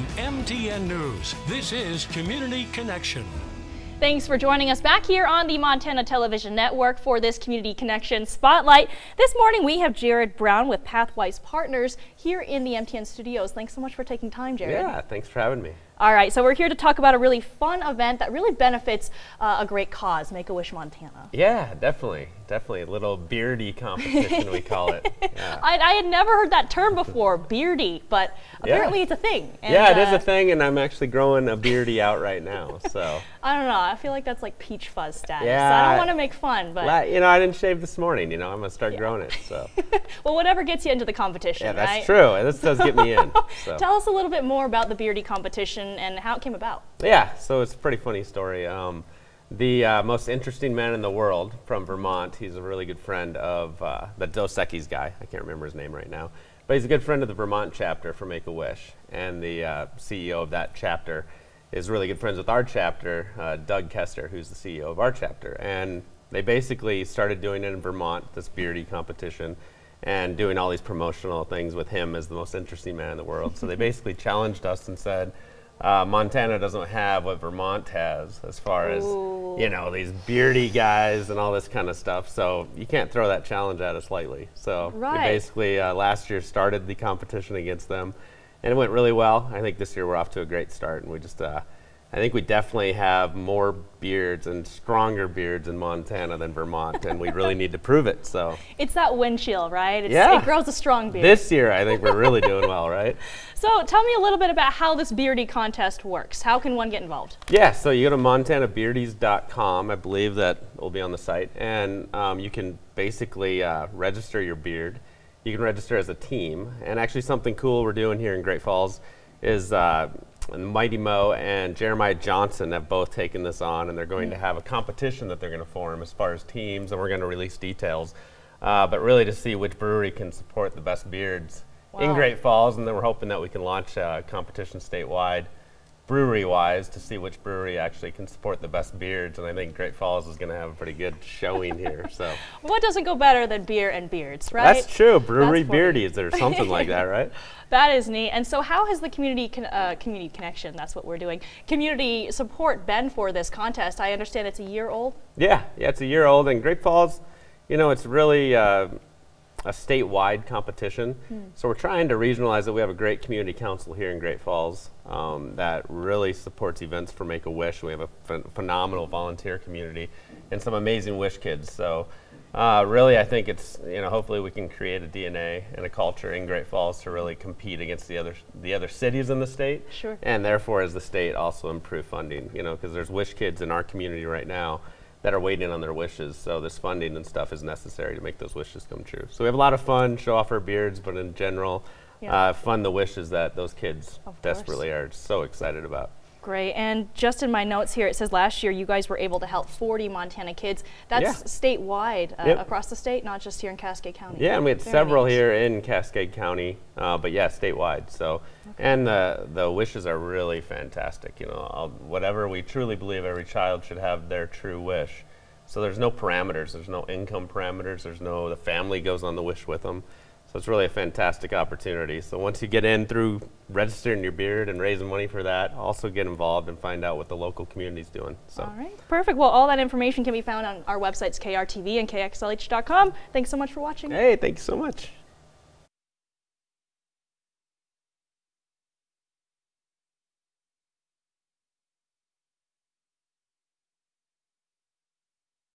From MTN News, this is Community Connection. Thanks for joining us back here on the Montana Television Network for this Community Connection Spotlight. This morning we have Jared Brown with Pathwise Partners here in the MTN studios. Thanks so much for taking time, Jared. Yeah, thanks for having me. All right, so we're here to talk about a really fun event that really benefits a great cause, Make-A-Wish Montana. Yeah, definitely. Definitely a little beardie competition, we call it. Yeah. I had never heard that term before, beardie, but apparently it's a thing. And, yeah, it is a thing, and I'm actually growing a beardie out right now, so. I don't know, I feel like that's like peach fuzz status. Yeah, I don't want to make fun, but. You know, I didn't shave this morning, you know, I'm going to start growing it, so. Well, whatever gets you into the competition, right? Yeah, that's right? true, and this does get me in. So. Tell us a little bit more about the beardie competition and how it came about. Yeah, so it's a pretty funny story. The most interesting man in the world from Vermont, he's a really good friend of the Dos Equis guy. I can't remember his name right now. But he's a good friend of the Vermont chapter for Make-A-Wish. And the CEO of that chapter is really good friends with our chapter, Doug Kester, who's the CEO of our chapter. And they basically started doing it in Vermont, this beardie competition, and doing all these promotional things with him as the most interesting man in the world. So they basically challenged us and said, Montana doesn't have what Vermont has as far as, you know, these beardy guys and all this kind of stuff. So you can't throw that challenge at us lightly. So we basically last year started the competition against them, and it went really well. I think this year we're off to a great start, and we just, I think we definitely have more beards and stronger beards in Montana than Vermont, and we really need to prove it. So it's that wind chill, right? It grows a strong beard. This year, I think we're really doing well, right? So tell me a little bit about how this beardie contest works. How can one get involved? Yeah, so you go to montanabeardies.com. I believe that will be on the site, and you can basically register your beard. You can register as a team, and actually something cool we're doing here in Great Falls is Mighty Mo and Jeremiah Johnson have both taken this on, and they're going to have a competition that they're going to form as far as teams, and we're going to release details, but really to see which brewery can support the best beards in Great Falls, and then we're hoping that we can launch a competition statewide, brewery-wise, to see which brewery actually can support the best beards, and I think Great Falls is going to have a pretty good showing here. So, what doesn't go better than beer and beards, right? That's true. Brewery Beardies or something like that, right? That is neat. And so how has the community connection, that's what we're doing, community support been for this contest? I understand it's a year old? Yeah, it's a year old, and Great Falls, you know, it's really a statewide competition. So we're trying to regionalize it. We have a great community council here in Great Falls that really supports events for Make-A-Wish. We have a phenomenal volunteer community and some amazing Wish kids. So really, I think it's, you know, hopefully we can create a DNA and a culture in Great Falls to really compete against the other cities in the state. Sure. And therefore, as the state, also improve funding, you know, because there's Wish kids in our community right now that are waiting on their wishes, so this funding and stuff is necessary to make those wishes come true. So we have a lot of fun, show off our beards, but in general, fund the wishes that those kids desperately are so excited about. Great, and just in my notes here, it says last year you guys were able to help 40 Montana kids. That's statewide, across the state, not just here in Cascade County. Yeah, and we had several here in Cascade County, but yeah, statewide. So, and the wishes are really fantastic. You know, whatever we truly believe every child should have their true wish. So there's no parameters, there's no income parameters, the family goes on the wish with them. So it's really a fantastic opportunity. So once you get in through registering your beard and raising money for that, also get involved and find out what the local community's doing. So. All right, perfect. Well, all that information can be found on our websites, KRTV and KXLH.com. Thanks so much for watching. Hey, thank you so much.